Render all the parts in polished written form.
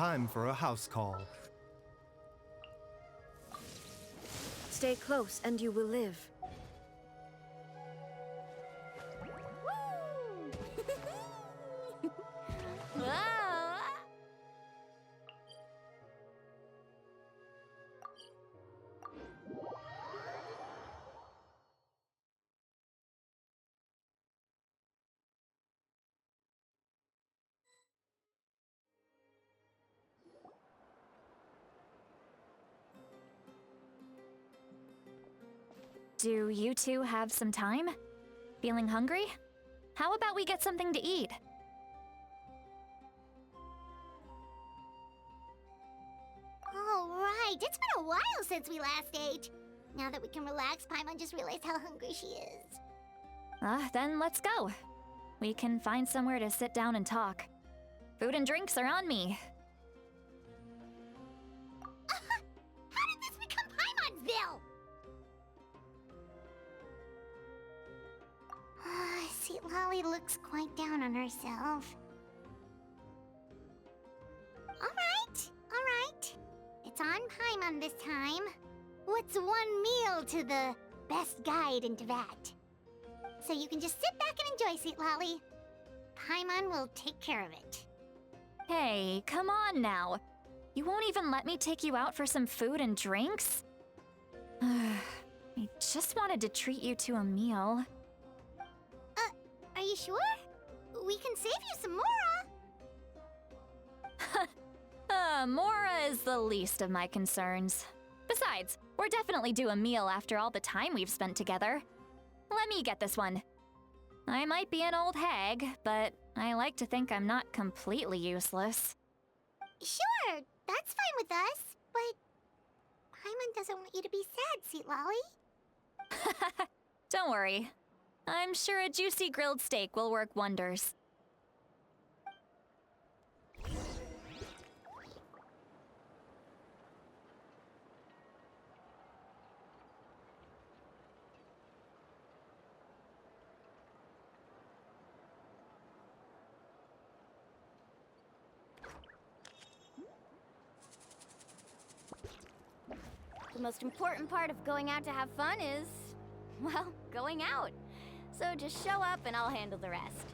time for a house call. Stay close and you will live. Do you two have some time? Feeling hungry? How about we get something to eat? All right, it's been a while since we last ate. Now that we can relax, Paimon just realized how hungry she is. Then let's go. We can find somewhere to sit down and talk. Food and drinks are on me. How did this become Paimon'sville? Sweet Lolly looks quite down on herself. All right. It's on Paimon this time. What's one meal to the best guide into that? So you can just sit back and enjoy, Sweet Lolly. Paimon will take care of it. Hey, come on now. You won't even let me take you out for some food and drinks? I just wanted to treat you to a meal. Are you sure? We can save you some Mora. Mora is the least of my concerns. Besides, we're definitely due a meal after all the time we've spent together. Let me get this one. I might be an old hag, but I like to think I'm not completely useless. Sure, that's fine with us, but Paimon doesn't want you to be sad, Sweet Lolly. Don't worry. I'm sure a juicy grilled steak will work wonders. The most important part of going out to have fun is, well, going out. So just show up and I'll handle the rest.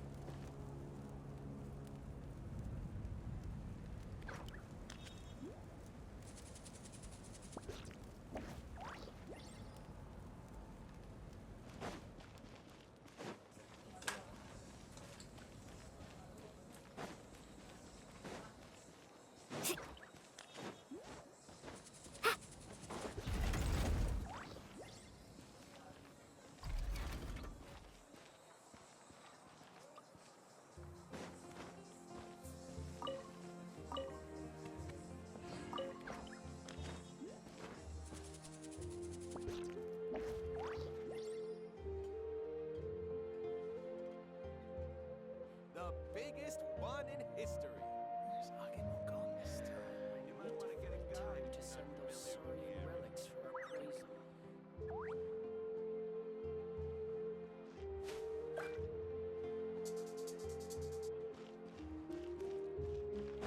The biggest one in history. There's Agumon this time. You might want to get a guide to send those sorry relics for appraisal.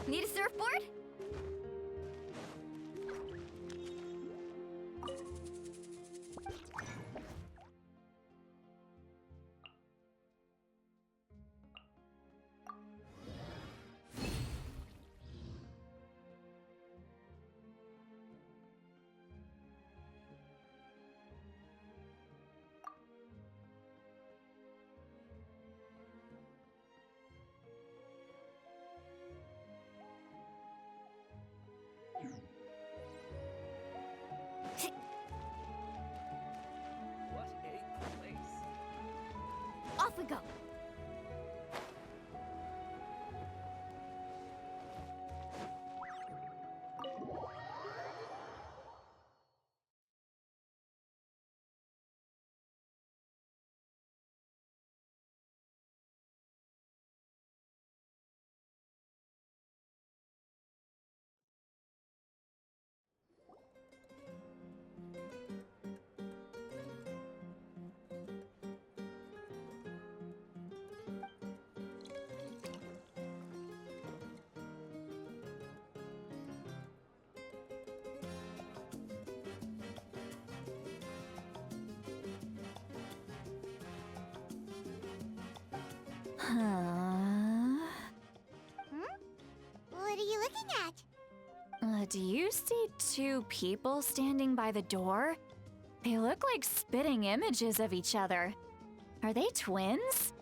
Need a surfboard? What a place. Off we go. What are you looking at? Do you see two people standing by the door? They look like spitting images of each other. Are they twins?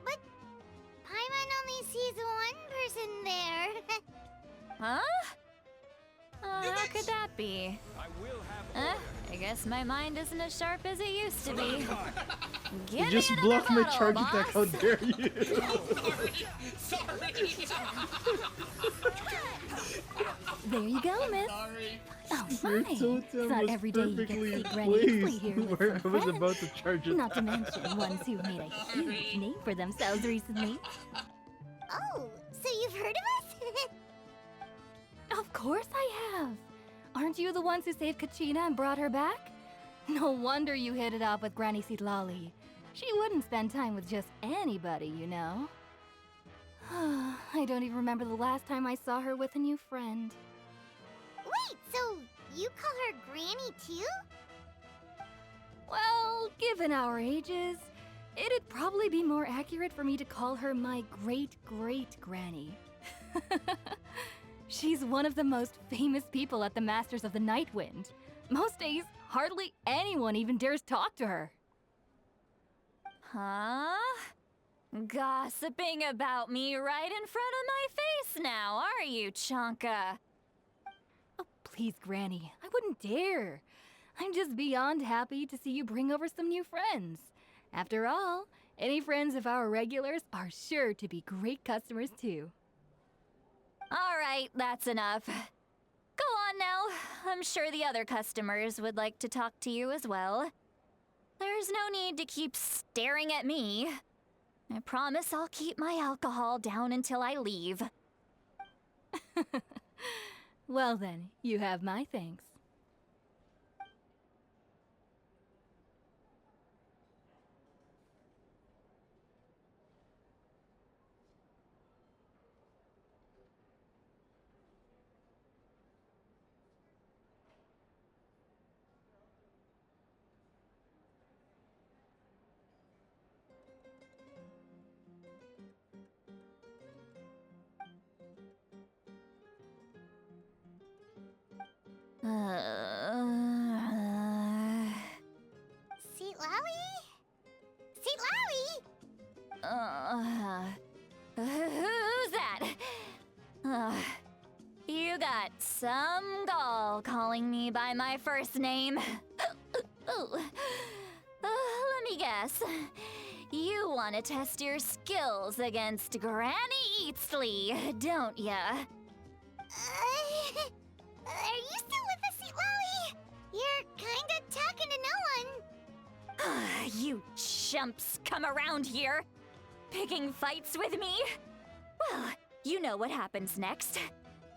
But Paimon only sees one person there. Huh? How could that be? I will have order. I guess my mind isn't as sharp as it used to be. Give You me just another blocked my bottle, charge boss. attack, how dare you! There you go, miss. Sorry. Oh, Your my. totem It's not was every day you get to perfectly see Granny Easley placed here with where I some was friends. about to charge it. Not to mention ones who've made a huge name for themselves recently. Oh, so you've heard of us? Of course I have. Aren't you the ones who saved Kachina and brought her back? No wonder you hit it off with Granny Sitlali. She wouldn't spend time with just anybody, you know. I don't even remember the last time I saw her with a new friend. Wait, so you call her Granny too? Well, given our ages, it'd probably be more accurate for me to call her my great-great-granny. She's one of the most famous people at the Masters of the Nightwind. Most days, hardly anyone even dares talk to her. Huh? Gossiping about me right in front of my face now, are you, Chonka? Oh, please, Granny, I wouldn't dare. I'm just beyond happy to see you bring over some new friends. After all, any friends of our regulars are sure to be great customers too. All right, that's enough. Go on now. I'm sure the other customers would like to talk to you as well. There's no need to keep staring at me. I promise I'll keep my alcohol down until I leave. Well then, you have my thanks. Sitlali? Sitlali? Who's that? You got some gall calling me by my first name. Let me guess. You want to test your skills against Granny Eatsley, don't ya? Are you still with us, Sitlali? You're kinda talking to no one. You chumps come around here, picking fights with me? Well, you know what happens next.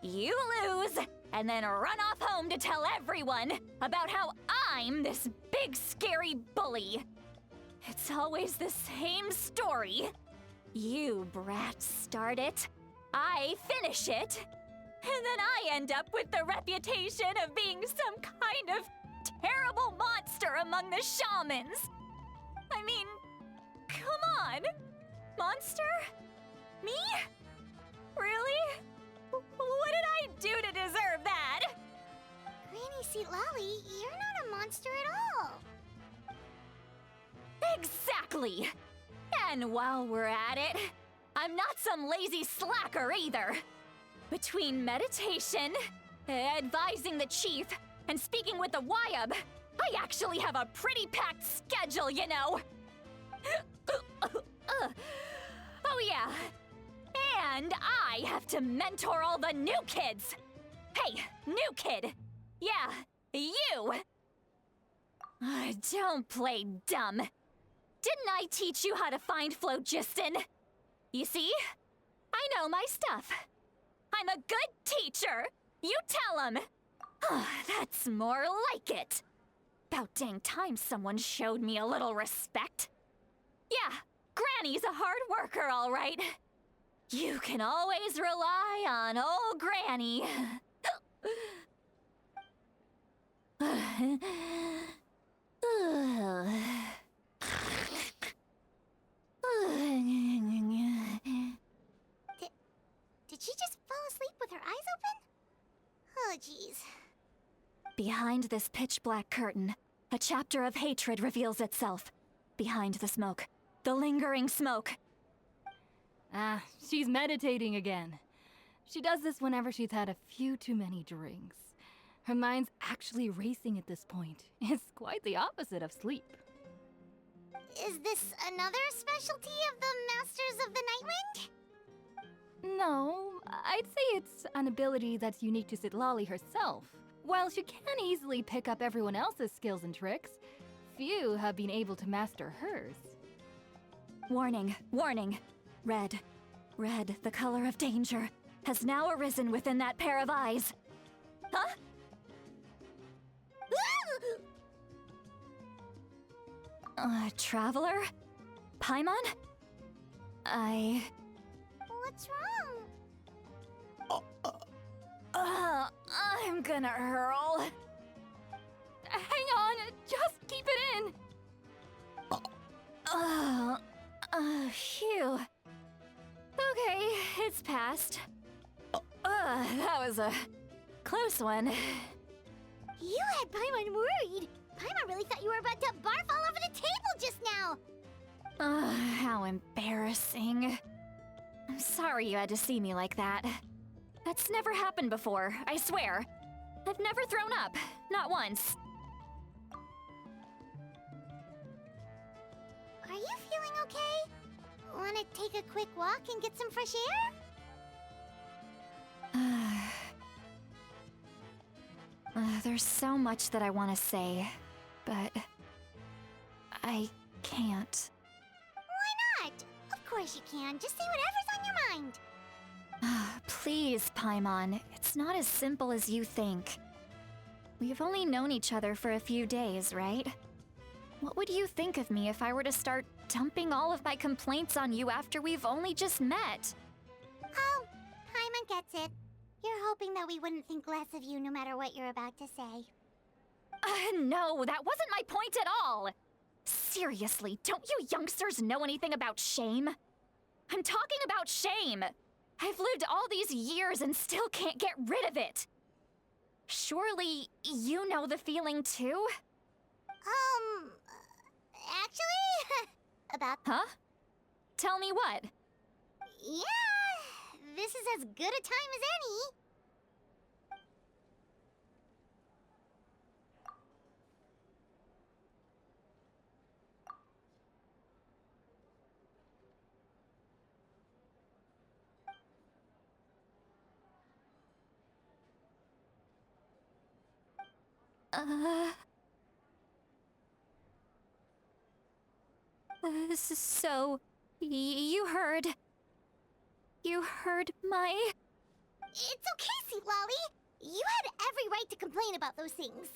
You lose, and then run off home to tell everyone about how I'm this big scary bully. It's always the same story. You brats start it, I finish it, and then I end up with the reputation of being some kind of terrible monster among the shamans. I mean, come on. Monster? Me? Really? What did I do to deserve that? Granny Sitlali, you're not a monster at all. Exactly! And while we're at it, I'm not some lazy slacker either. Between meditation, advising the chief, and speaking with the Wyab, I actually have a pretty packed schedule, you know. Oh yeah. And I have to mentor all the new kids. Hey, new kid. Yeah, you. Don't play dumb. Didn't I teach you how to find phlogiston? You see? I know my stuff. I'm a good teacher. You tell him. That's more like it. About dang time someone showed me a little respect. Yeah, Granny's a hard worker, all right. You can always rely on old Granny. Did she just fall asleep with her eyes open? Oh, jeez. Behind this pitch-black curtain, a chapter of hatred reveals itself. Behind the smoke. The lingering smoke. Ah, she's meditating again. She does this whenever she's had a few too many drinks. Her mind's actually racing at this point. It's quite the opposite of sleep. Is this another specialty of the Masters of the Nightwind? No, I'd say it's an ability that's unique to Citlali herself. While she can easily pick up everyone else's skills and tricks, few have been able to master hers. Warning, warning. Red, red, the color of danger, has now arisen within that pair of eyes. Huh? Traveler? Paimon? What's wrong? I'm gonna hurl. Hang on, just keep it in! Phew. Okay, it's passed. That was a close one. You had Paimon worried. Paimon really thought you were about to barf all over the table just now. How embarrassing. I'm sorry you had to see me like that. That's never happened before, I swear. I've never thrown up, not once. Are you feeling okay? Want to take a quick walk and get some fresh air? There's so much that I want to say, but I can't. Why not? Of course you can. Just say whatever's on your mind. Please, Paimon, it's not as simple as you think. We've only known each other for a few days, right? What would you think of me if I were to start dumping all of my complaints on you after we've only just met? Oh, Paimon gets it. You're hoping that we wouldn't think less of you no matter what you're about to say. No, that wasn't my point at all! Seriously, don't you youngsters know anything about shame? I'm talking about shame! I've lived all these years and still can't get rid of it! Surely, you know the feeling too? Actually, about... Huh? Tell me what? Yeah, this is as good a time as any. So, you heard my... It's okay, Sweet Lolly. You had every right to complain about those things.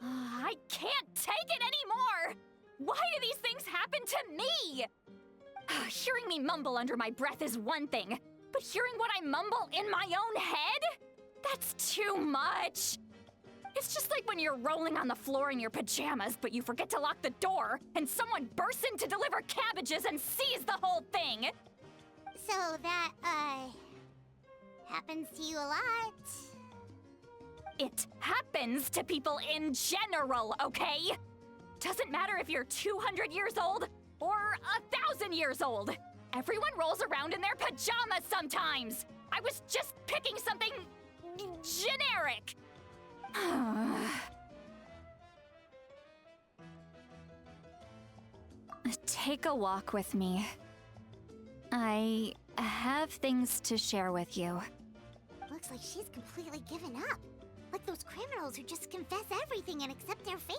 I can't take it anymore! Why do these things happen to me? Hearing me mumble under my breath is one thing, but hearing what I mumble in my own head? That's too much! It's just like when you're rolling on the floor in your pajamas, but you forget to lock the door, and someone bursts in to deliver cabbages and sees the whole thing! So that, happens to you a lot. It happens to people in general, okay? Doesn't matter if you're 200 years old or 1,000 years old. Everyone rolls around in their pajamas sometimes. I was just picking something generic. Take a walk with me. I have things to share with you. Looks like she's completely given up. Like those criminals who just confess everything and accept their fate.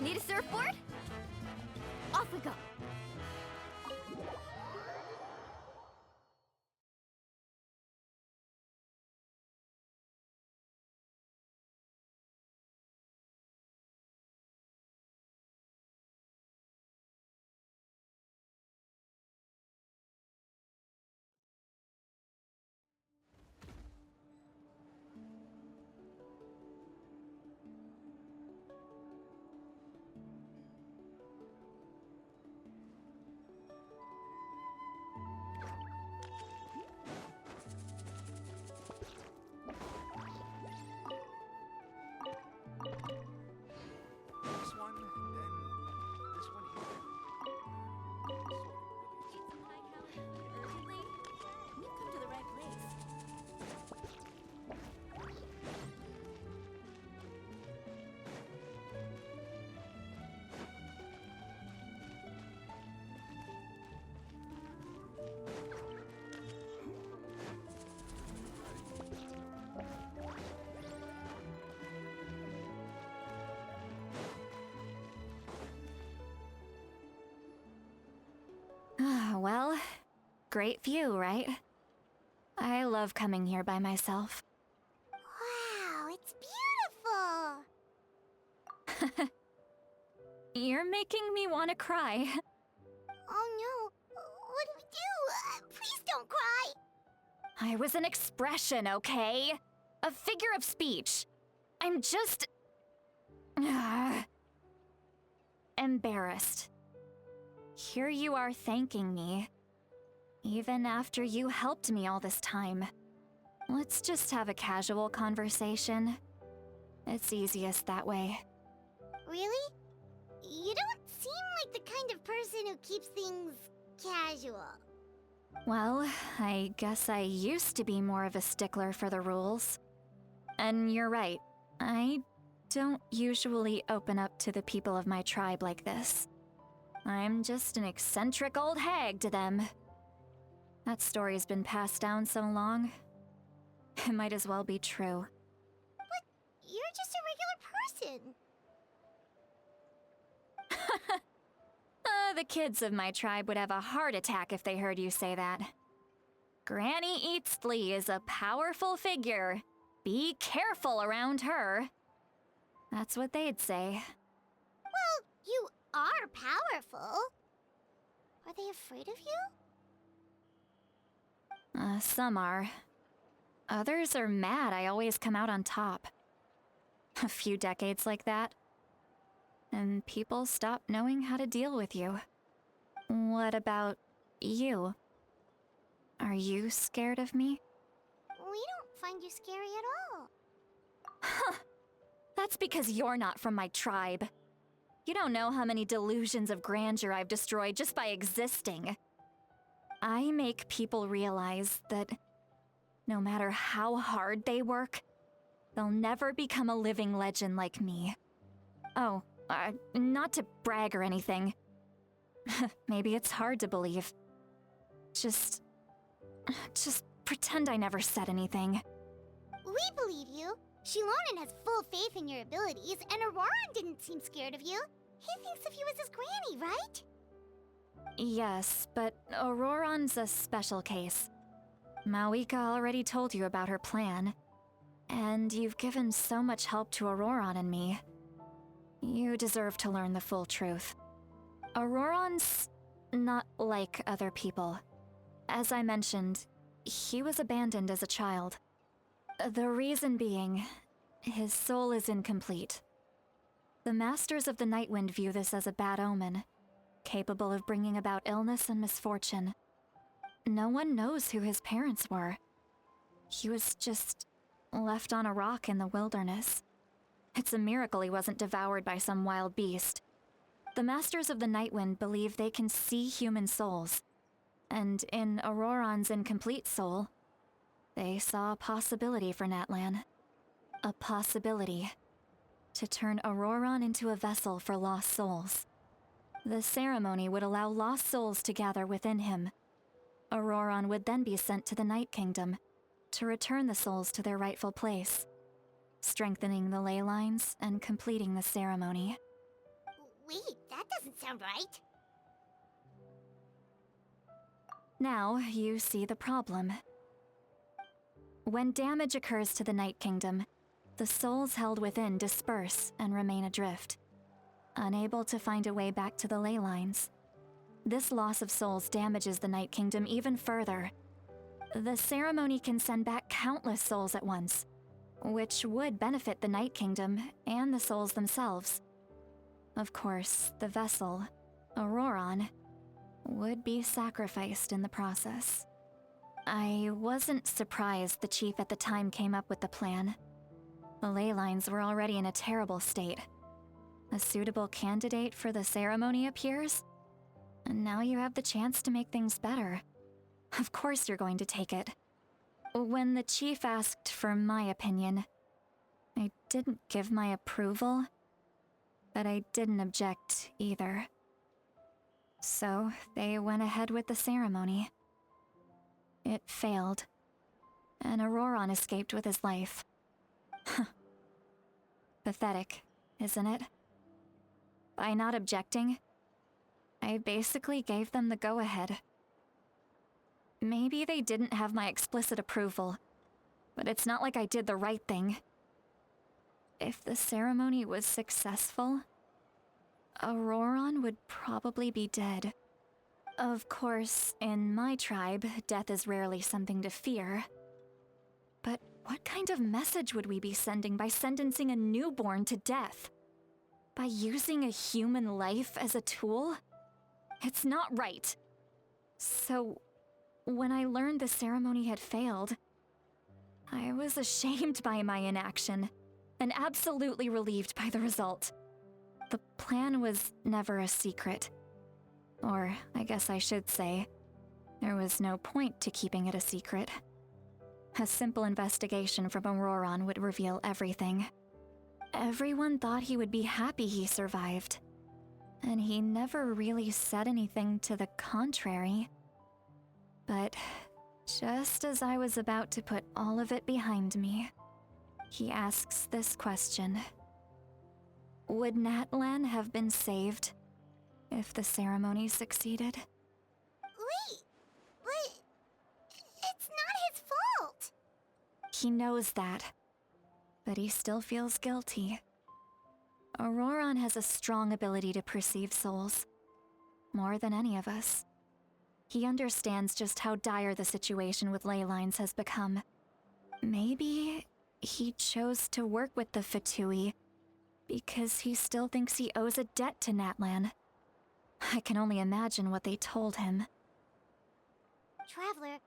Need a surfboard? Off we go. Great view, right? I love coming here by myself. Wow, it's beautiful! You're making me want to cry. Oh no, what do we do? Please don't cry! I was an expression, okay? A figure of speech. I'm just... embarrassed. Here you are thanking me. Even after you helped me all this time. Let's just have a casual conversation. It's easiest that way. Really? You don't seem like the kind of person who keeps things casual. Well, I guess I used to be more of a stickler for the rules. And you're right, I don't usually open up to the people of my tribe like this. I'm just an eccentric old hag to them. That story's been passed down so long, it might as well be true. You're just a regular person. The kids of my tribe would have a heart attack if they heard you say that. Granny Eatsley is a powerful figure. Be careful around her. That's what they'd say. Well, you are powerful. Are they afraid of you? Some are. Others are mad I always come out on top. A few decades like that, and people stop knowing how to deal with you. What about you? Are you scared of me? We don't find you scary at all. Huh. That's because you're not from my tribe. You don't know how many delusions of grandeur I've destroyed just by existing. I make people realize that no matter how hard they work, they'll never become a living legend like me. Oh, not to brag or anything. Maybe it's hard to believe. Just pretend I never said anything. We believe you. Shilonen has full faith in your abilities, and Auroran didn't seem scared of you. He thinks of you as his granny, right? Yes, but Auroran's a special case. Mawika already told you about her plan. And you've given so much help to Auroran and me. You deserve to learn the full truth. Auroran's not like other people. As I mentioned, he was abandoned as a child. The reason being, his soul is incomplete. The Masters of the Nightwind view this as a bad omen, capable of bringing about illness and misfortune. No one knows who his parents were. He was just left on a rock in the wilderness. It's a miracle he wasn't devoured by some wild beast. The Masters of the Nightwind believe they can see human souls, and in Auroran's incomplete soul, they saw a possibility for Natlan. A possibility to turn Auroran into a vessel for lost souls. The ceremony would allow lost souls to gather within him. Auroran would then be sent to the Night Kingdom to return the souls to their rightful place, strengthening the ley lines and completing the ceremony. Wait, that doesn't sound right. Now you see the problem. When damage occurs to the Night Kingdom, the souls held within disperse and remain adrift, unable to find a way back to the ley lines. This loss of souls damages the Night Kingdom even further. The ceremony can send back countless souls at once, which would benefit the Night Kingdom and the souls themselves. Of course, the vessel, Auroran, would be sacrificed in the process. I wasn't surprised the chief at the time came up with the plan. The ley lines were already in a terrible state. A suitable candidate for the ceremony appears, and now you have the chance to make things better. Of course you're going to take it. When the chief asked for my opinion, I didn't give my approval, but I didn't object either. So they went ahead with the ceremony. It failed, and Auroran escaped with his life. Pathetic, isn't it? By not objecting, I basically gave them the go-ahead. Maybe they didn't have my explicit approval, but it's not like I did the right thing. If the ceremony was successful, Auroron would probably be dead. Of course, in my tribe, death is rarely something to fear. But what kind of message would we be sending by sentencing a newborn to death? By using a human life as a tool? It's not right. So, when I learned the ceremony had failed, I was ashamed by my inaction, and absolutely relieved by the result. The plan was never a secret. Or, I guess I should say, there was no point to keeping it a secret. A simple investigation from Auroron would reveal everything. Everyone thought he would be happy he survived, and he never really said anything to the contrary. But just as I was about to put all of it behind me, he asks this question. Would Natlan have been saved if the ceremony succeeded? Wait, but it's not his fault. He knows that, but he still feels guilty. Auroron has a strong ability to perceive souls, more than any of us. He understands just how dire the situation with ley lines has become. Maybe he chose to work with the Fatui because he still thinks he owes a debt to Natlan. I can only imagine what they told him. Traveler,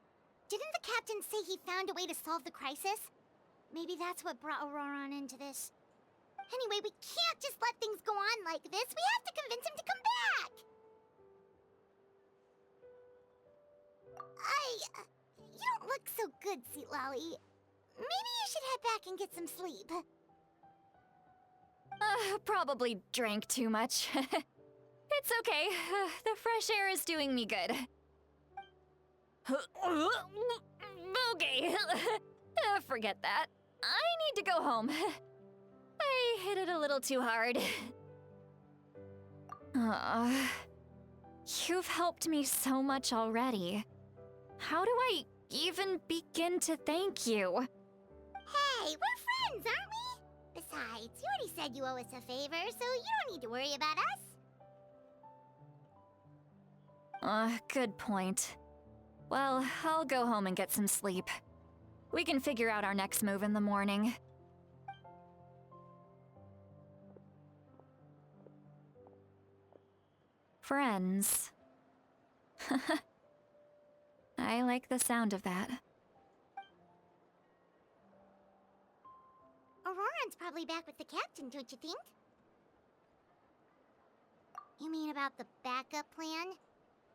didn't the captain say he found a way to solve the crisis? Maybe that's what brought Auroron into this. Anyway, we can't just let things go on like this. We have to convince him to come back! You don't look so good, Sweet Lolly. Maybe you should head back and get some sleep. Probably drank too much. It's okay. The fresh air is doing me good. Okay. Forget that. I need to go home. I hit it a little too hard. You've helped me so much already. How do I even begin to thank you? Hey, we're friends, aren't we? Besides, you already said you owe us a favor, so you don't need to worry about us. Good point. Well, I'll go home and get some sleep. We can figure out our next move in the morning. Friends. I like the sound of that. Auroron's probably back with the captain, don't you think? You mean about the backup plan?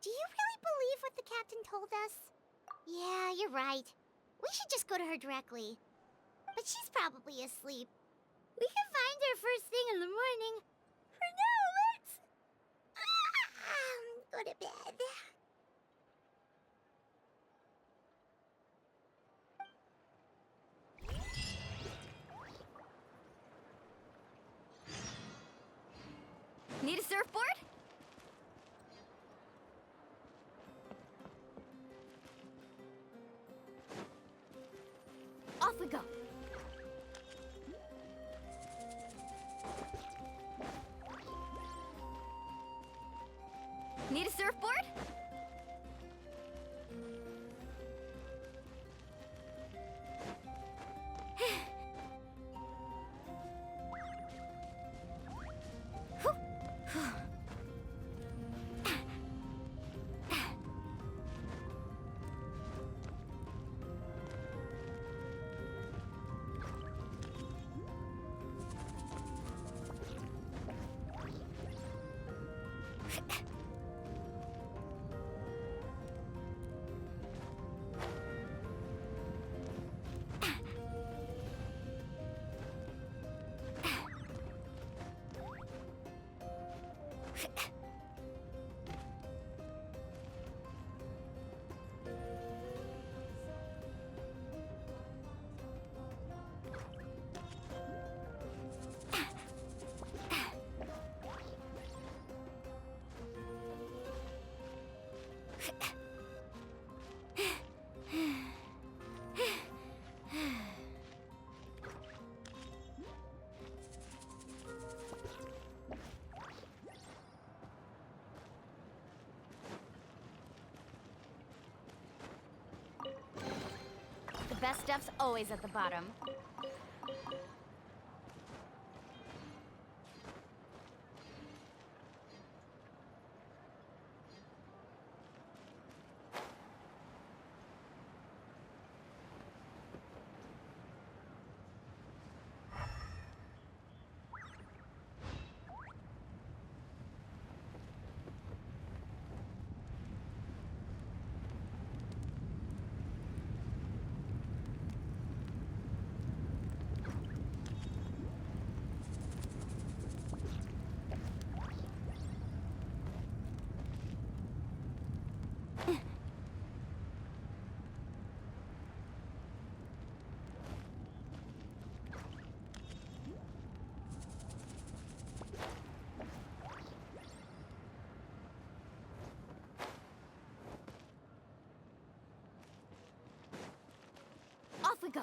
Do you really believe what the captain told us? Yeah, you're right. We should just go to her directly. But she's probably asleep. We can find her first thing in the morning. For now, let's... go to bed. Need a surfboard? Off we go. Need a surfboard? best stuff's always at the bottom. Off we go.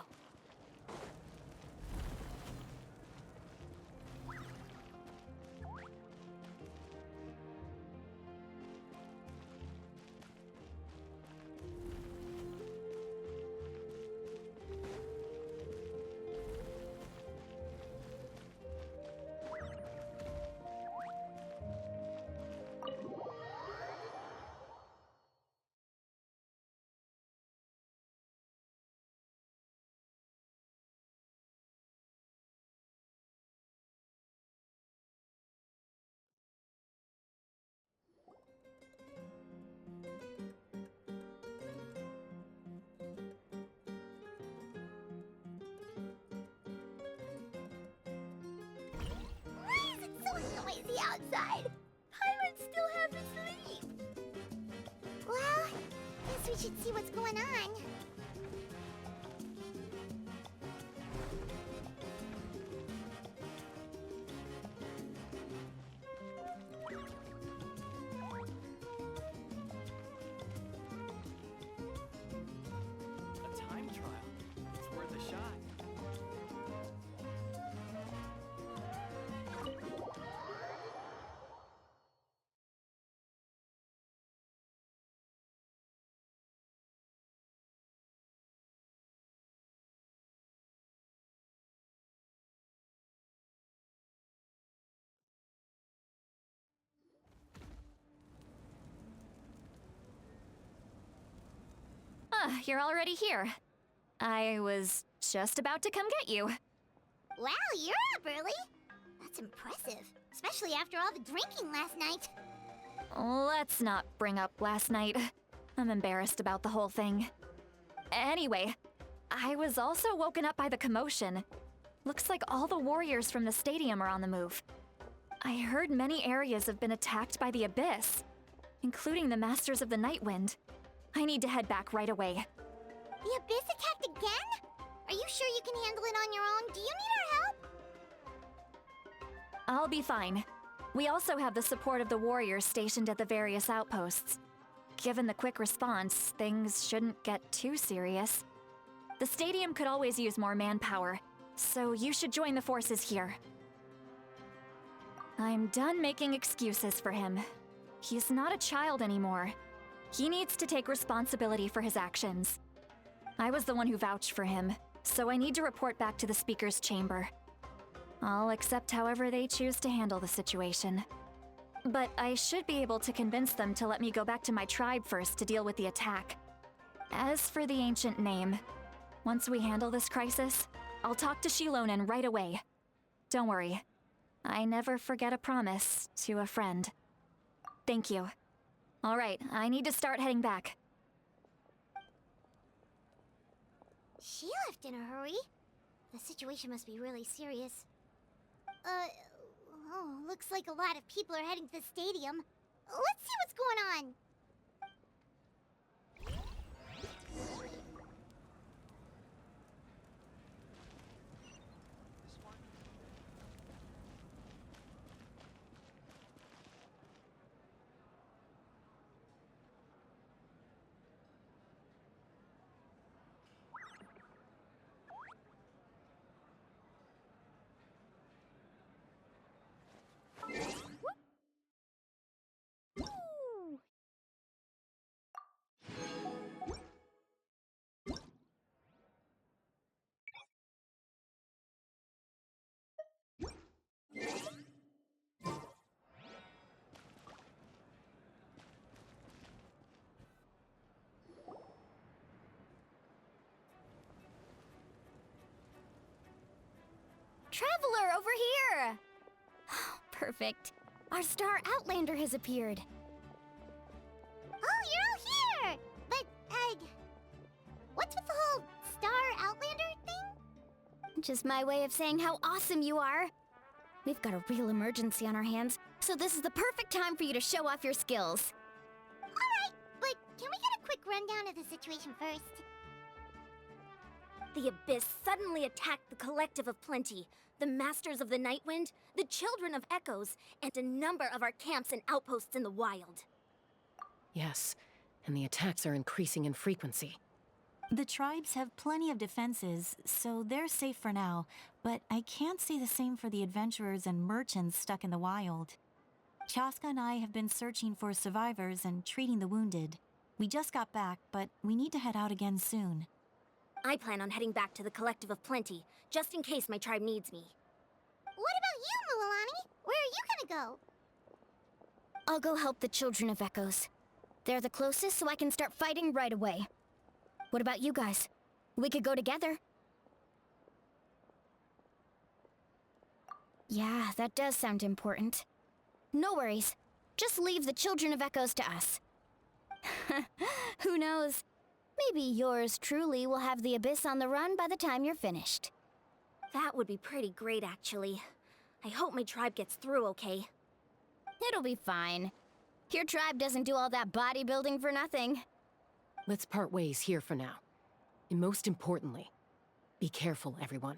Why is it so noisy outside? Pirates still have to sleep. Well, guess we should see what's going on. A time trial. It's worth a shot. Ah, you're already here. I was just about to come get you. Wow, you're up early. That's impressive, especially after all the drinking last night. Let's not bring up last night. I'm embarrassed about the whole thing. Anyway, I was also woken up by the commotion. Looks like all the warriors from the stadium are on the move. I heard many areas have been attacked by the Abyss, including the Masters of the Night Wind. I need to head back right away. The Abyss attacked again? Are you sure you can handle it on your own? Do you need our help? I'll be fine. We also have the support of the warriors stationed at the various outposts. Given the quick response, things shouldn't get too serious. The stadium could always use more manpower, so you should join the forces here. I'm done making excuses for him. He's not a child anymore. He needs to take responsibility for his actions. I was the one who vouched for him, so I need to report back to the Speaker's chamber. I'll accept however they choose to handle the situation. But I should be able to convince them to let me go back to my tribe first to deal with the attack. As for the ancient name, once we handle this crisis, I'll talk to Shilonen right away. Don't worry. I never forget a promise to a friend. Thank you. All right, I need to start heading back. She left in a hurry. The situation must be really serious. Looks like a lot of people are heading to the stadium. Let's see what's going on. Traveler, over here! Perfect. Our star outlander has appeared. Oh, you're all here! But, what's with the whole Star Outlander thing? Just my way of saying how awesome you are. We've got a real emergency on our hands, so this is the perfect time for you to show off your skills. Alright, but can we get a quick rundown of the situation first? The Abyss suddenly attacked the Collective of Plenty, the Masters of the Night Wind, the Children of Echoes, and a number of our camps and outposts in the wild. Yes, and the attacks are increasing in frequency. The tribes have plenty of defenses, so they're safe for now, but I can't say the same for the adventurers and merchants stuck in the wild. Chaska and I have been searching for survivors and treating the wounded. We just got back, but we need to head out again soon. I plan on heading back to the Collective of Plenty, just in case my tribe needs me. What about you, Mualani? Where are you gonna go? I'll go help the Children of Echoes. They're the closest, so I can start fighting right away. What about you guys? We could go together. Yeah, that does sound important. No worries. Just leave the Children of Echoes to us. Who knows? Maybe yours truly will have the Abyss on the run by the time you're finished. That would be pretty great, actually. I hope my tribe gets through okay. It'll be fine. Your tribe doesn't do all that bodybuilding for nothing. Let's part ways here for now. And most importantly, be careful, everyone.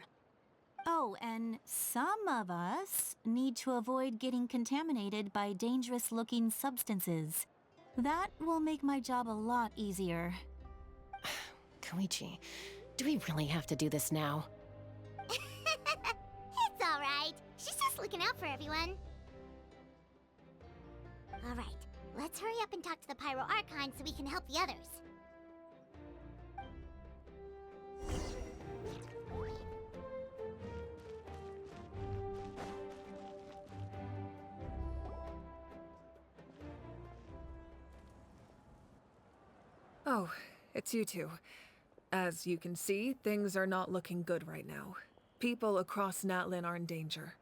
Oh, and some of us need to avoid getting contaminated by dangerous-looking substances. That will make my job a lot easier. Koichi, do we really have to do this now? It's alright. She's just looking out for everyone. Alright, let's hurry up and talk to the Pyro Archon so we can help the others. Oh, it's you two. As you can see, things are not looking good right now. People across Natlin are in danger.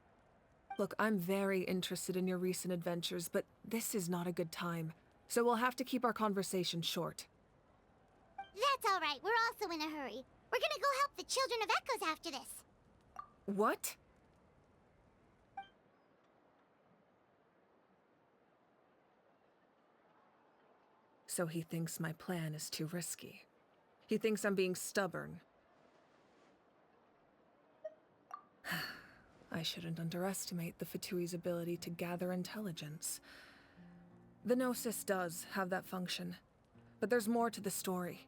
Look, I'm very interested in your recent adventures, but this is not a good time. So we'll have to keep our conversation short. That's alright, we're also in a hurry. We're gonna go help the Children of Echoes after this. What? So he thinks my plan is too risky. He thinks I'm being stubborn. I shouldn't underestimate the Fatui's ability to gather intelligence. The Gnosis does have that function, but there's more to the story.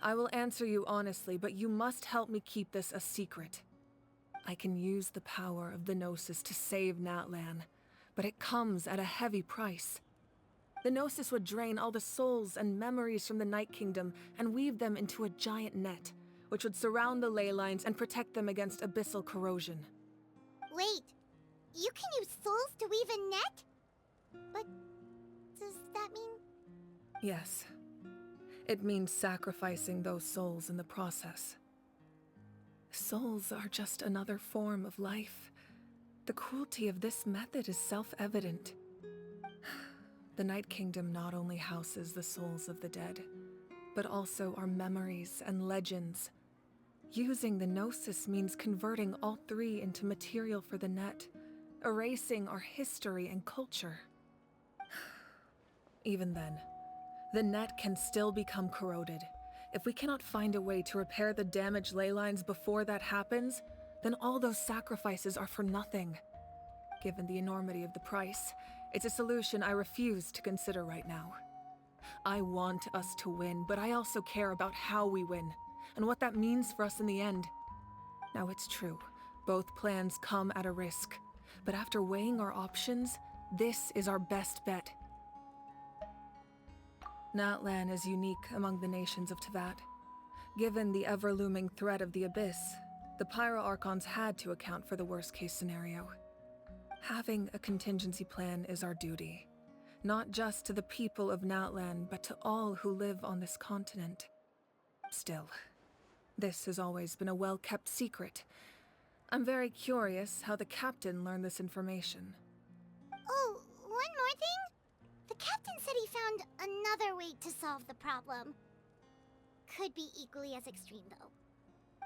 I will answer you honestly, but you must help me keep this a secret. I can use the power of the Gnosis to save Natlan, but it comes at a heavy price. The Gnosis would drain all the souls and memories from the Night Kingdom and weave them into a giant net, which would surround the ley lines and protect them against abyssal corrosion. Wait, you can use souls to weave a net? But does that mean... Yes. It means sacrificing those souls in the process. Souls are just another form of life. The cruelty of this method is self-evident. The Night Kingdom not only houses the souls of the dead, but also our memories and legends. Using the Gnosis means converting all three into material for the net, erasing our history and culture. Even then, the net can still become corroded. If we cannot find a way to repair the damaged ley lines before that happens, then all those sacrifices are for nothing. Given the enormity of the price, it's a solution I refuse to consider right now. I want us to win, but I also care about how we win, and what that means for us in the end. Now it's true, both plans come at a risk, but after weighing our options, this is our best bet. Natlan is unique among the nations of Teyvat. Given the ever-looming threat of the Abyss, the Pyro Archons had to account for the worst-case scenario. Having a contingency plan is our duty, not just to the people of Natlan, but to all who live on this continent. Still, this has always been a well-kept secret. I'm very curious how the captain learned this information. Oh, one more thing? The captain said he found another way to solve the problem. Could be equally as extreme, though.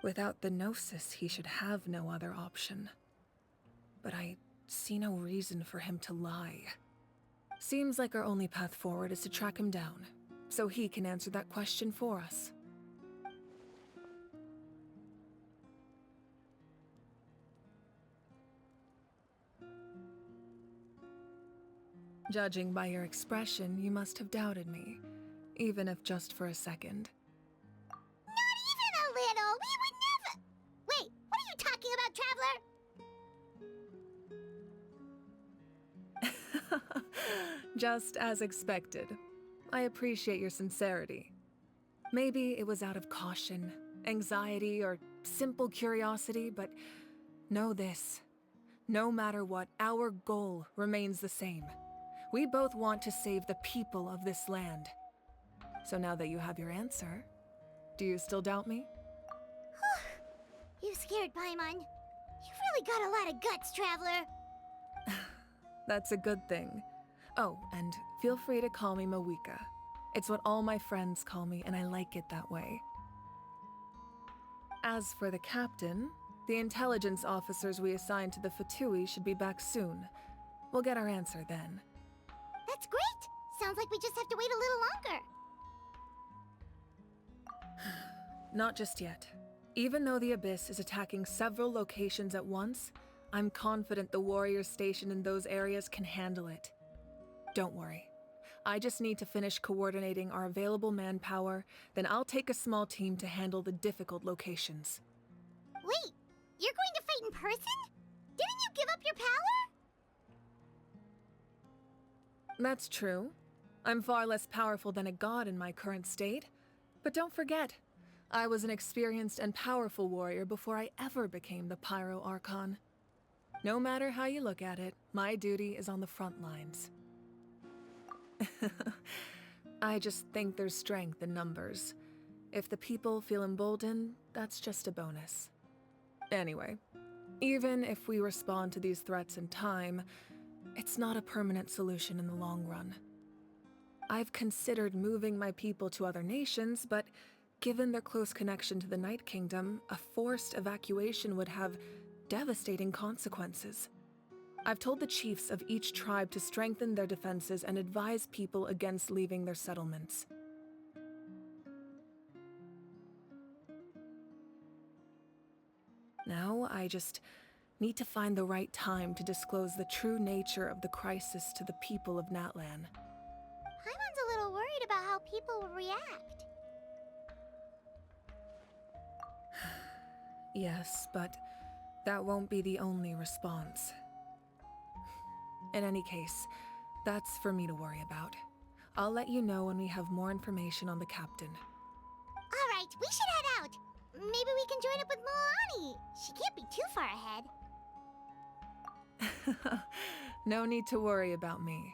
Without the Gnosis, he should have no other option. But I see no reason for him to lie. Seems like our only path forward is to track him down, so he can answer that question for us. Judging by your expression, you must have doubted me, even if just for a second. Not even a little! We would never— Wait, what are you talking about, Traveler? Just as expected. I appreciate your sincerity. Maybe it was out of caution, anxiety, or simple curiosity, but know this. No matter what, our goal remains the same. We both want to save the people of this land. So now that you have your answer, do you still doubt me? You scared Paimon. You've really got a lot of guts, Traveler. That's a good thing. Oh, and feel free to call me Mawika. It's what all my friends call me, and I like it that way. As for the captain, the intelligence officers we assigned to the Fatui should be back soon. We'll get our answer then. That's great! Sounds like we just have to wait a little longer. Not just yet. Even though the Abyss is attacking several locations at once, I'm confident the warriors stationed in those areas can handle it. Don't worry. I just need to finish coordinating our available manpower, then I'll take a small team to handle the difficult locations. Wait, you're going to fight in person? Didn't you give up your power? That's true. I'm far less powerful than a god in my current state. But don't forget, I was an experienced and powerful warrior before I ever became the Pyro Archon. No matter how you look at it, my duty is on the front lines. I just think there's strength in numbers. If the people feel emboldened, that's just a bonus. Anyway, even if we respond to these threats in time, it's not a permanent solution in the long run. I've considered moving my people to other nations, but given their close connection to the Night Kingdom, a forced evacuation would have devastating consequences. I've told the chiefs of each tribe to strengthen their defenses and advise people against leaving their settlements. Now, I just need to find the right time to disclose the true nature of the crisis to the people of Natlan. Paimon's a little worried about how people will react. Yes, but that won't be the only response. In any case, that's for me to worry about. I'll let you know when we have more information on the captain. Alright, we should head out. Maybe we can join up with Moani. She can't be too far ahead. No need to worry about me.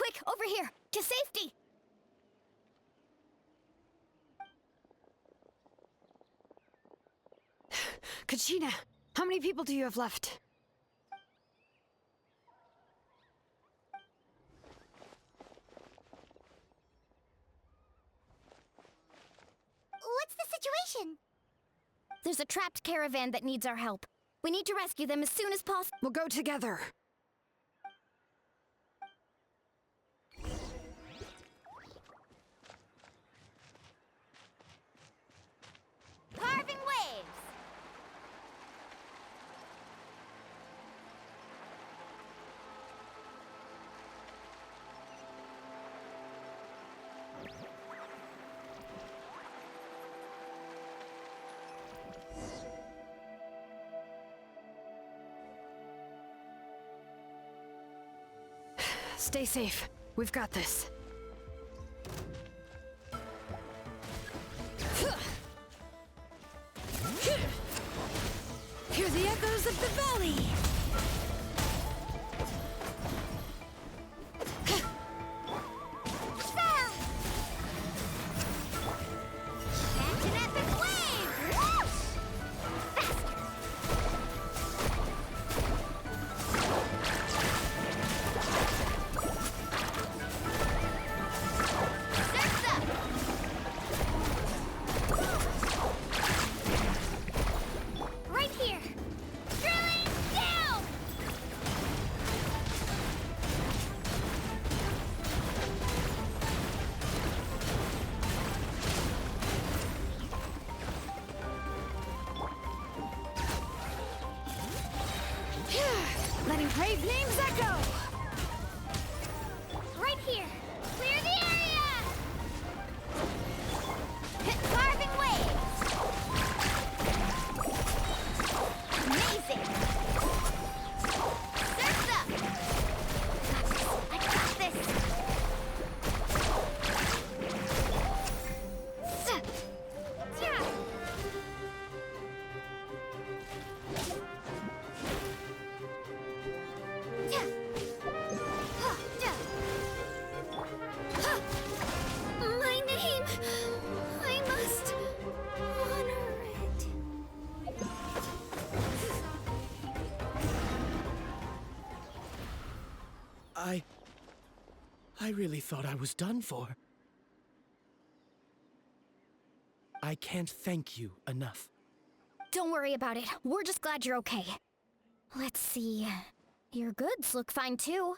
Quick, over here! To safety! Kachina, how many people do you have left? What's the situation? There's a trapped caravan that needs our help. We need to rescue them as soon as possible. We'll go together. Carving waves! Stay safe. We've got this. Hear the echoes of the valley! Catch an epic wave! Whoosh! Faster! Surf's up! Right here! Drilling down! Letting brave names echo! Right here! Clear the area! Carving waves! Amazing! Surf's up! I got this! Yeah. My name! I must honor it. I really thought I was done for. I can't thank you enough. Don't worry about it. We're just glad you're okay. Let's see. Your goods look fine too.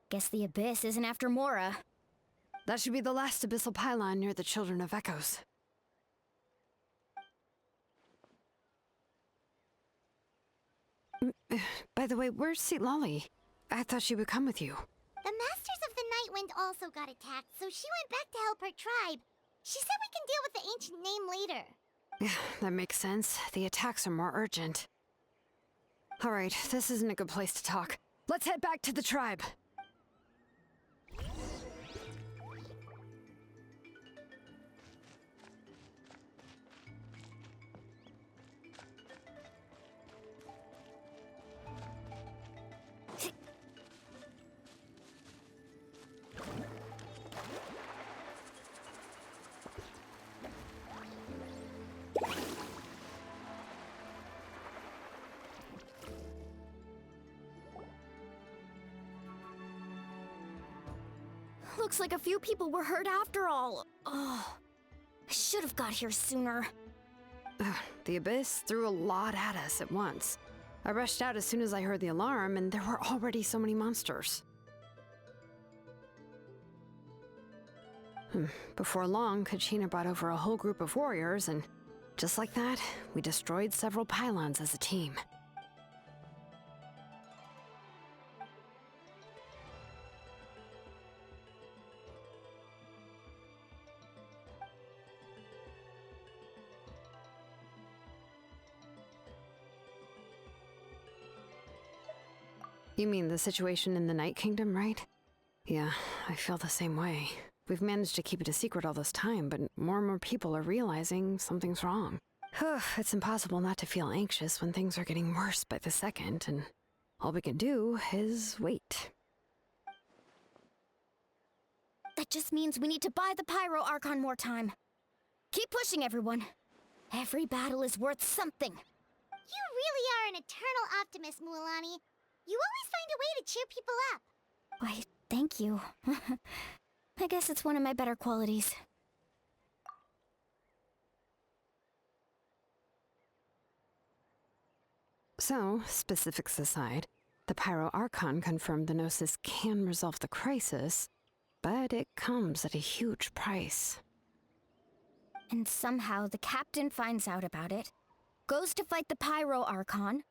Guess the Abyss isn't after Mora. That should be the last abyssal pylon near the Children of Echoes. By the way, where's Lolly? I thought she would come with you. The Masters of the Night Wind also got attacked, so she went back to help her tribe. She said we can deal with the ancient name later. Yeah, that makes sense. The attacks are more urgent. Alright, this isn't a good place to talk. Let's head back to the tribe. Looks like a few people were hurt after all. Oh, I should have got here sooner. The Abyss threw a lot at us at once. I rushed out as soon as I heard the alarm, and there were already so many monsters. Before long, Kachina brought over a whole group of warriors, and just like that, we destroyed several pylons as a team. You mean the situation in the Night Kingdom, right? Yeah, I feel the same way. We've managed to keep it a secret all this time, but more and more people are realizing something's wrong. It's impossible not to feel anxious when things are getting worse by the second, and all we can do is wait. That just means we need to buy the Pyro Archon more time. Keep pushing, everyone. Every battle is worth something. You really are an eternal optimist, Mualani. You always find a way to cheer people up. Why, thank you. I guess it's one of my better qualities. So, specifics aside, the Pyro Archon confirmed the Gnosis can resolve the crisis, but it comes at a huge price. And somehow the captain finds out about it, goes to fight the Pyro Archon,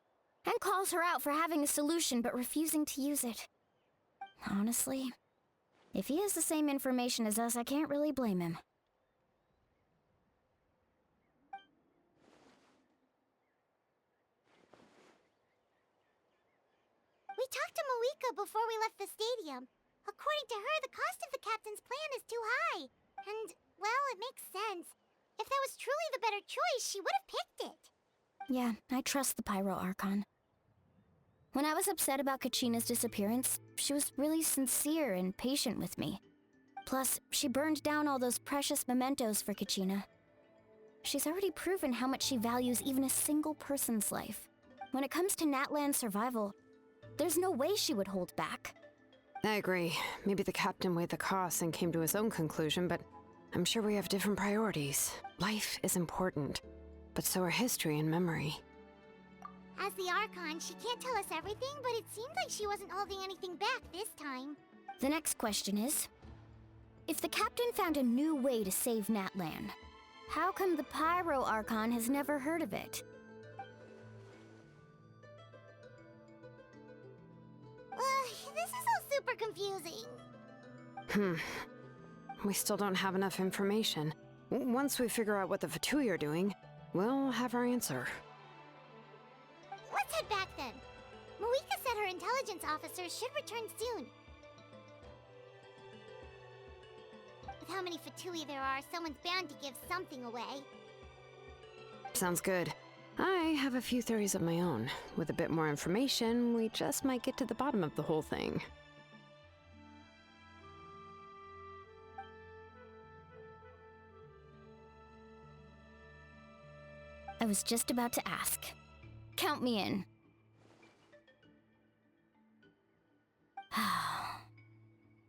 and calls her out for having a solution but refusing to use it. Honestly, if he has the same information as us, I can't really blame him. We talked to Moika before we left the stadium. According to her, the cost of the captain's plan is too high. And, well, it makes sense. If that was truly the better choice, she would have picked it. Yeah, I trust the Pyro Archon. When I was upset about Kachina's disappearance, she was really sincere and patient with me. Plus, she burned down all those precious mementos for Kachina. She's already proven how much she values even a single person's life. When it comes to Natlan's survival, there's no way she would hold back. I agree. Maybe the captain weighed the costs and came to his own conclusion, but I'm sure we have different priorities. Life is important, but so are history and memory. As the Archon, she can't tell us everything, but it seemed like she wasn't holding anything back this time. The next question is, if the captain found a new way to save Natlan, how come the Pyro Archon has never heard of it? This is all super confusing. We still don't have enough information. Once we figure out what the Fatui are doing, we'll have our answer. Let's head back then. Moika said her intelligence officers should return soon. With how many Fatui there are, someone's bound to give something away. Sounds good. I have a few theories of my own. With a bit more information, we just might get to the bottom of the whole thing. I was just about to ask. Count me in.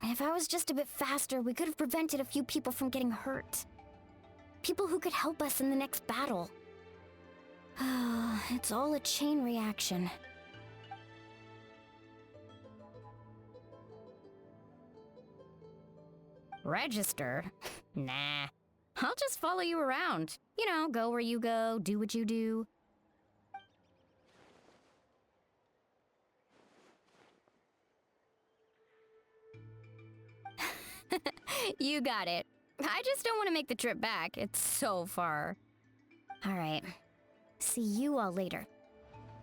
If I was just a bit faster, we could have prevented a few people from getting hurt. People who could help us in the next battle. It's all a chain reaction. Register? Nah. I'll just follow you around. You know, go where you go, do what you do. You got it. I just don't want to make the trip back. It's so far. All right. See you all later.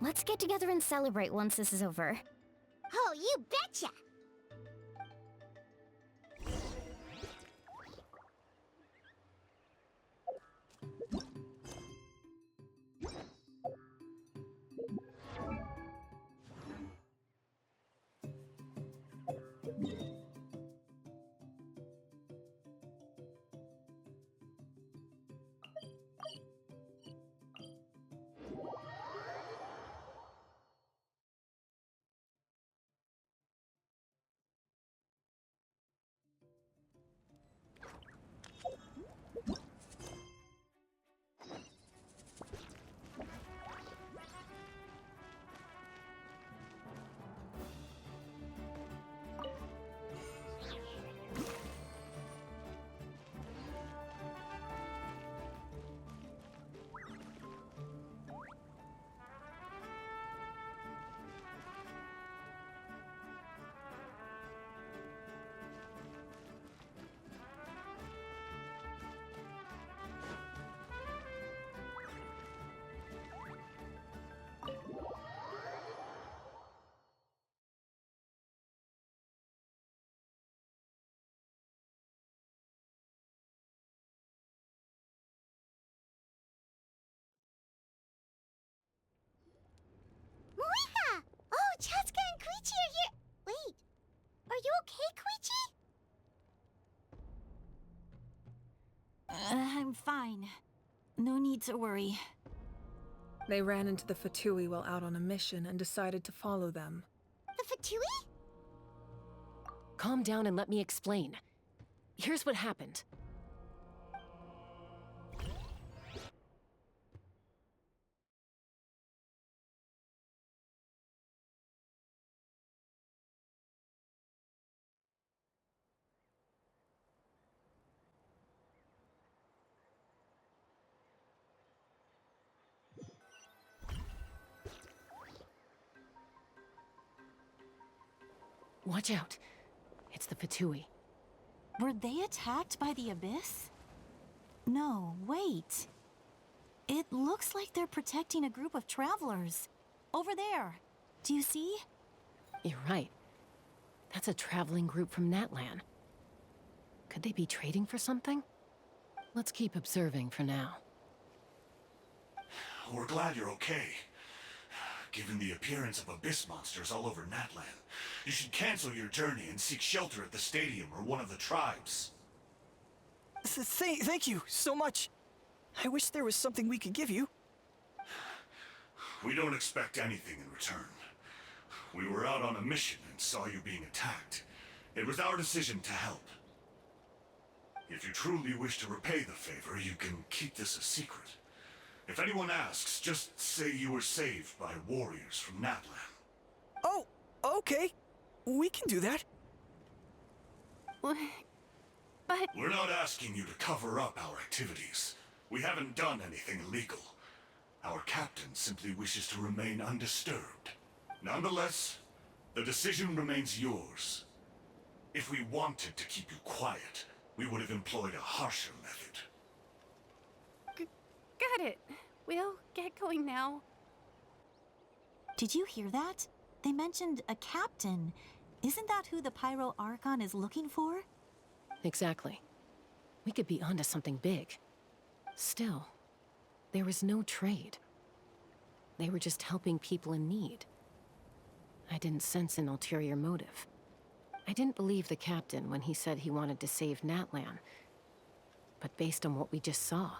Let's get together and celebrate once this is over. Oh, you betcha! Moika! Oh, Chaska and Koichi are here! Wait, are you okay, Koichi? I'm fine. No need to worry. They ran into the Fatui while out on a mission and decided to follow them. The Fatui? Calm down and let me explain. Here's what happened. Watch out. It's the Fatui. Were they attacked by the Abyss? No, wait. It looks like they're protecting a group of travelers. Over there. Do you see? You're right. That's a traveling group from Natlan. Could they be trading for something? Let's keep observing for now. We're glad you're okay. Given the appearance of abyss monsters all over Natlan, you should cancel your journey and seek shelter at the stadium or one of the tribes. Thank you so much. I wish there was something we could give you. We don't expect anything in return. We were out on a mission and saw you being attacked. It was our decision to help. If you truly wish to repay the favor, you can keep this a secret. If anyone asks, just say you were saved by warriors from Natlan. Oh, okay. We can do that. But... We're not asking you to cover up our activities. We haven't done anything illegal. Our captain simply wishes to remain undisturbed. Nonetheless, the decision remains yours. If we wanted to keep you quiet, we would have employed a harsher method. Got it. We'll get going now. Did you hear that? They mentioned a captain. Isn't that who the Pyro Archon is looking for? Exactly. We could be onto something big. Still, there was no trade. They were just helping people in need. I didn't sense an ulterior motive. I didn't believe the captain when he said he wanted to save Natlan. But based on what we just saw,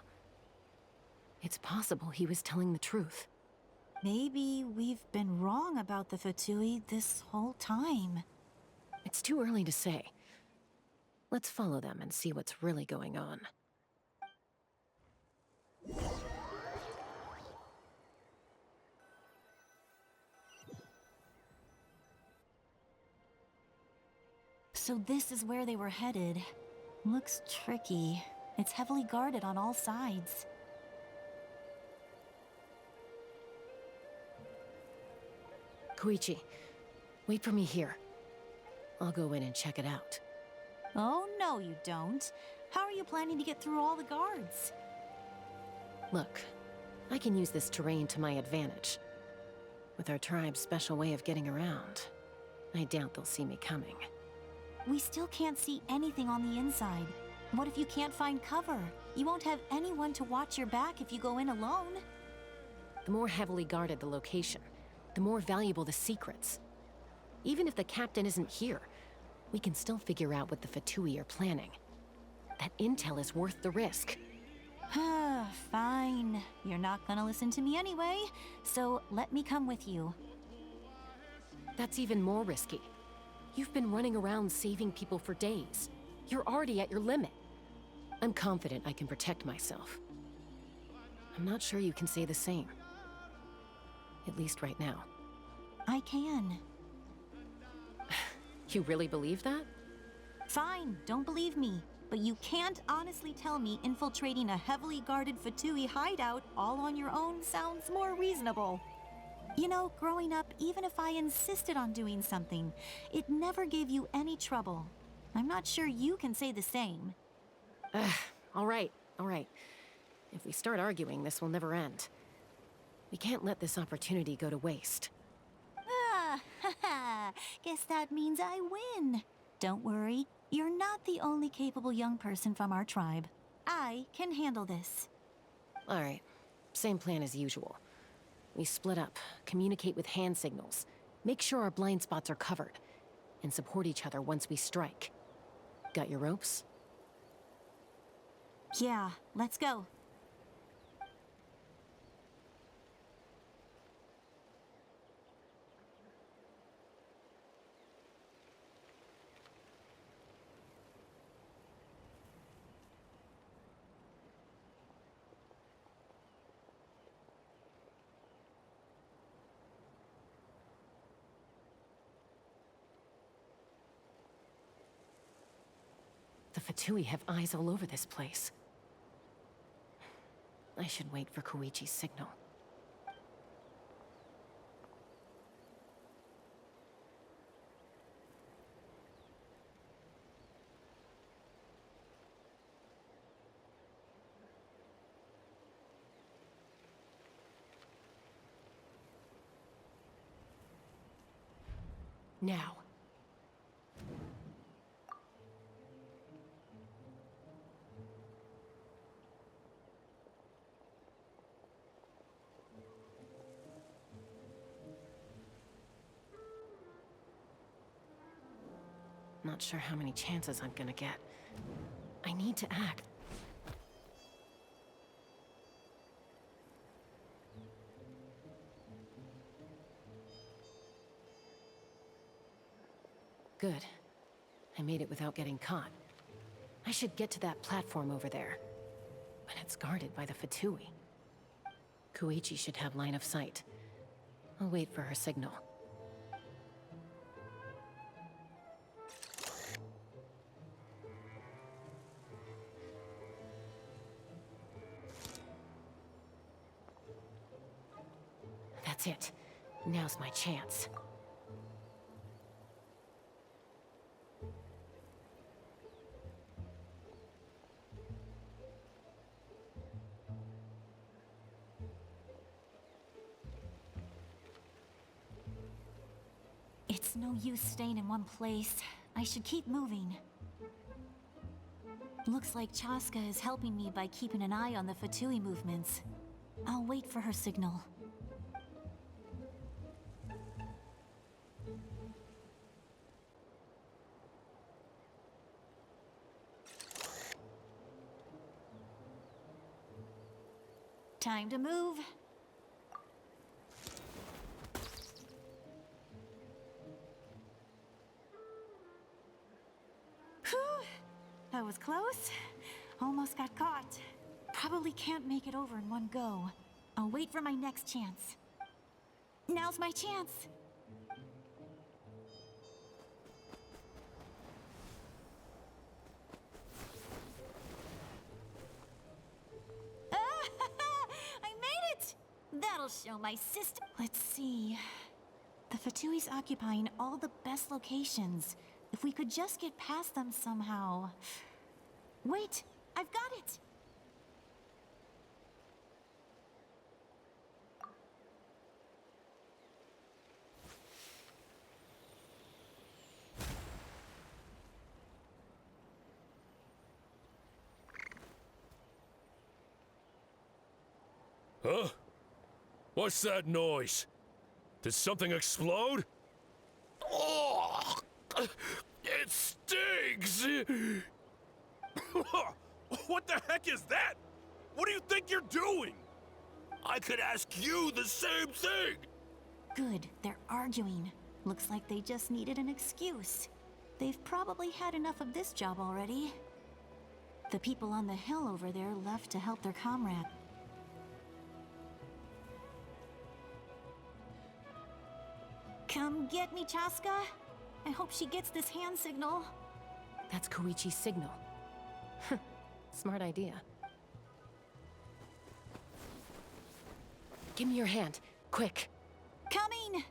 it's possible he was telling the truth. Maybe we've been wrong about the Fatui this whole time. It's too early to say. Let's follow them and see what's really going on. So this is where they were headed. Looks tricky. It's heavily guarded on all sides. Koichi, wait for me here. I'll go in and check it out. Oh, no, you don't. How are you planning to get through all the guards? Look, I can use this terrain to my advantage. With our tribe's special way of getting around, I doubt they'll see me coming. We still can't see anything on the inside. What if you can't find cover? You won't have anyone to watch your back if you go in alone. The more heavily guarded the location, the more valuable the secrets. Even if the captain isn't here, we can still figure out what the Fatui are planning. That intel is worth the risk. Fine. You're not gonna listen to me anyway, so let me come with you. That's even more risky. You've been running around saving people for days. You're already at your limit. I'm confident I can protect myself. I'm not sure you can say the same. At least right now. I can. You really believe that? Fine, don't believe me. But you can't honestly tell me infiltrating a heavily guarded Fatui hideout all on your own sounds more reasonable. You know, growing up, even if I insisted on doing something, it never gave you any trouble. I'm not sure you can say the same. All right. If we start arguing, this will never end. We can't let this opportunity go to waste. Guess that means I win. Don't worry, you're not the only capable young person from our tribe. I can handle this. All right, same plan as usual. We split up, communicate with hand signals, make sure our blind spots are covered, and support each other once we strike. Got your ropes? Yeah, let's go. The Fatui have eyes all over this place. I should wait for Koichi's signal. Now. Not sure how many chances I'm gonna get. I need to act. Good. I made it without getting caught. I should get to that platform over there. But it's guarded by the Fatui. Koichi should have line of sight. I'll wait for her signal. That's it. Now's my chance. It's no use staying in one place. I should keep moving. Looks like Chaska is helping me by keeping an eye on the Fatui movements. I'll wait for her signal. Time to move. Whew. That was close. Almost got caught. Probably can't make it over in one go. I'll wait for my next chance. Now's my chance. That'll show my sister. Let's see. The Fatui's occupying all the best locations. If we could just get past them somehow. Wait, I've got it! Huh? What's that noise? Did something explode? Oh, it stinks! What the heck is that? What do you think you're doing? I could ask you the same thing! Good, they're arguing. Looks like they just needed an excuse. They've probably had enough of this job already. The people on the hill over there left to help their comrade. Come get me, Chaska. I hope she gets this hand signal. That's Koichi's signal. Smart idea. Give me your hand, quick. Coming!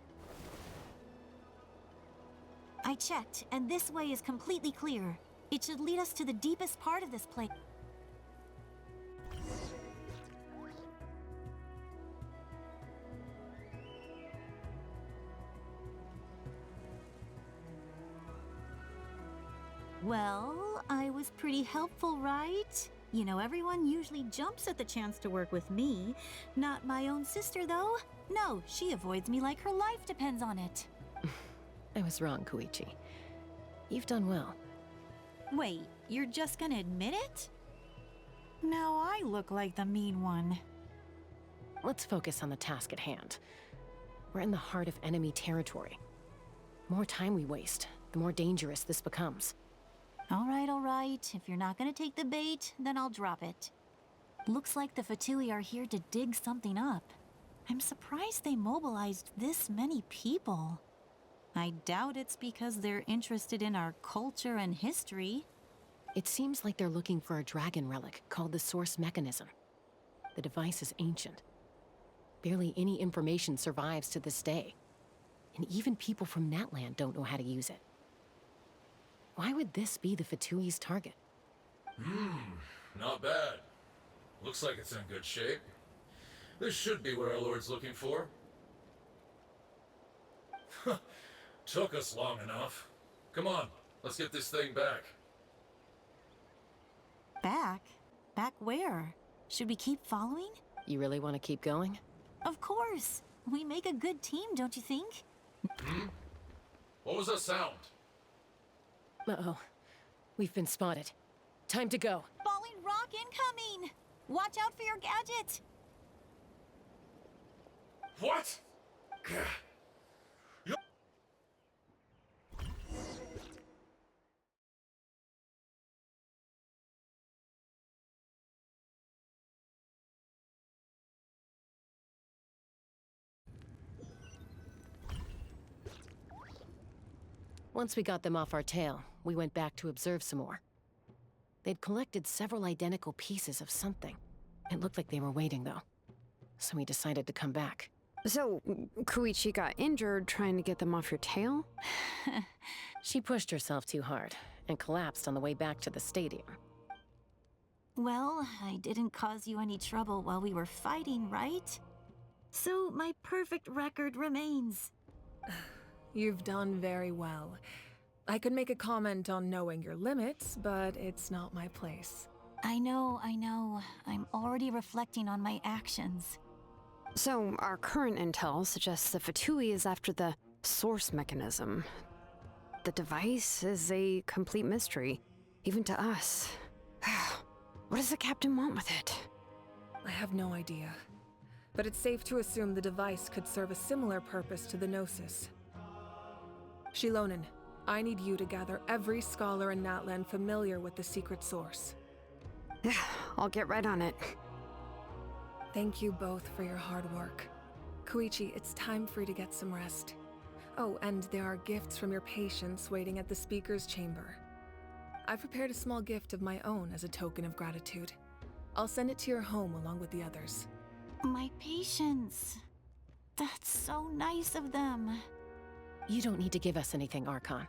I checked, and this way is completely clear. It should lead us to the deepest part of this place. Well, I was pretty helpful, right? You know, everyone usually jumps at the chance to work with me. Not my own sister, though. No, she avoids me like her life depends on it. I was wrong, Koichi. You've done well. Wait, you're just gonna admit it? Now I look like the mean one. Let's focus on the task at hand. We're in the heart of enemy territory. The more time we waste, the more dangerous this becomes. All right. If you're not gonna take the bait, then I'll drop it. Looks like the Fatui are here to dig something up. I'm surprised they mobilized this many people. I doubt it's because they're interested in our culture and history. It seems like they're looking for a dragon relic called the Source Mechanism. The device is ancient. Barely any information survives to this day. And even people from Natland don't know how to use it. Why would this be the Fatui's target? Not bad. Looks like it's in good shape. This should be what our Lord's looking for. Took us long enough. Come on, let's get this thing back. Back? Back where? Should we keep following? You really want to keep going? Of course. We make a good team, don't you think? What was that sound? Uh-oh. We've been spotted. Time to go. Falling rock incoming! Watch out for your gadget! What? Once we got them off our tail, we went back to observe some more. They'd collected several identical pieces of something. It looked like they were waiting, though. So we decided to come back. So, Koichi got injured trying to get them off your tail? She pushed herself too hard and collapsed on the way back to the stadium. Well, I didn't cause you any trouble while we were fighting, right? So my perfect record remains. You've done very well. I could make a comment on knowing your limits, but it's not my place. I know. I'm already reflecting on my actions. So, our current intel suggests the Fatui is after the source mechanism. The device is a complete mystery, even to us. What does the captain want with it? I have no idea. But it's safe to assume the device could serve a similar purpose to the Gnosis. Shilonen, I need you to gather every scholar in Natland familiar with the secret source. I'll get right on it. Thank you both for your hard work. Koichi, it's time for you to get some rest. Oh, and there are gifts from your patients waiting at the speaker's chamber. I've prepared a small gift of my own as a token of gratitude. I'll send it to your home along with the others. My patience. That's so nice of them. You don't need to give us anything, Archon.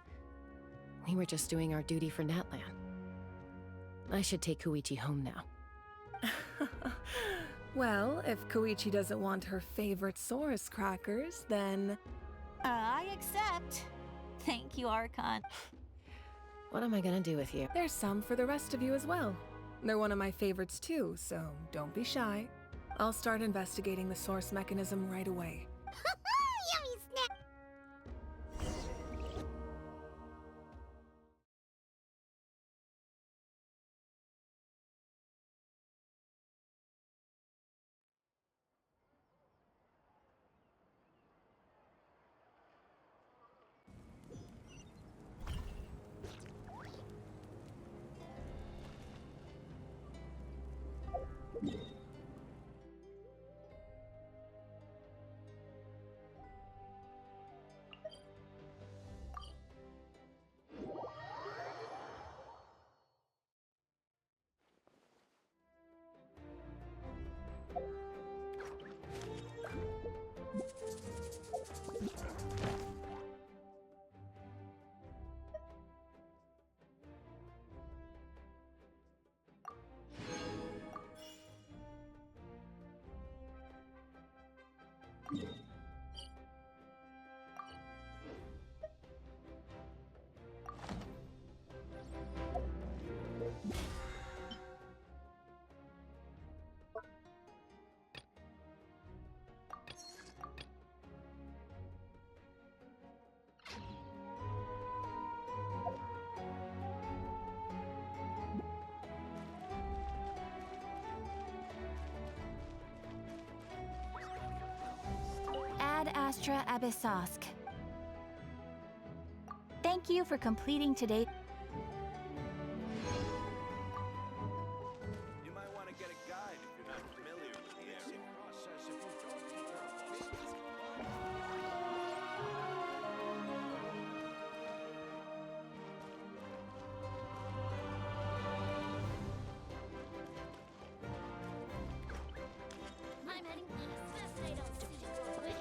We were just doing our duty for Natland. I should take Koichi home now. Well, if Koichi doesn't want her favorite Saurus crackers, then... I accept. Thank you, Archon. What am I gonna do with you? There's some for the rest of you as well. They're one of my favorites too, so don't be shy. I'll start investigating the source mechanism right away. Yummy snack! Astra Abyssosk. Thank you for completing today. You might want to get a guide if you're not familiar with the area. Process if you don't keep I'm heading east. I don't see you here.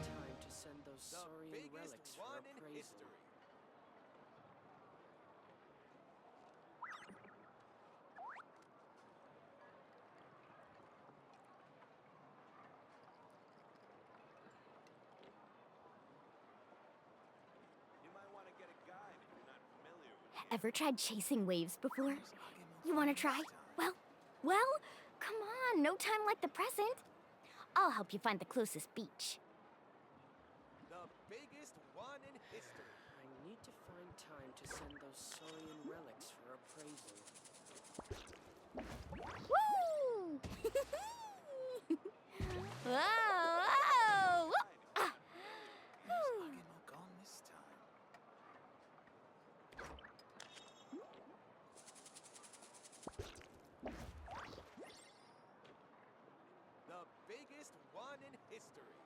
time to send those saurian relics for appraisal. You might want to get a guide if you're not familiar with the Ever tried chasing waves before? You want to try? Well, come on, no time like the present. I'll help you find the closest beach. The biggest one in history. I need to find time to send those saurian relics for appraisal. Woo! Whoa! Whoa! Ah. Whew. Gone this time. The biggest one in history.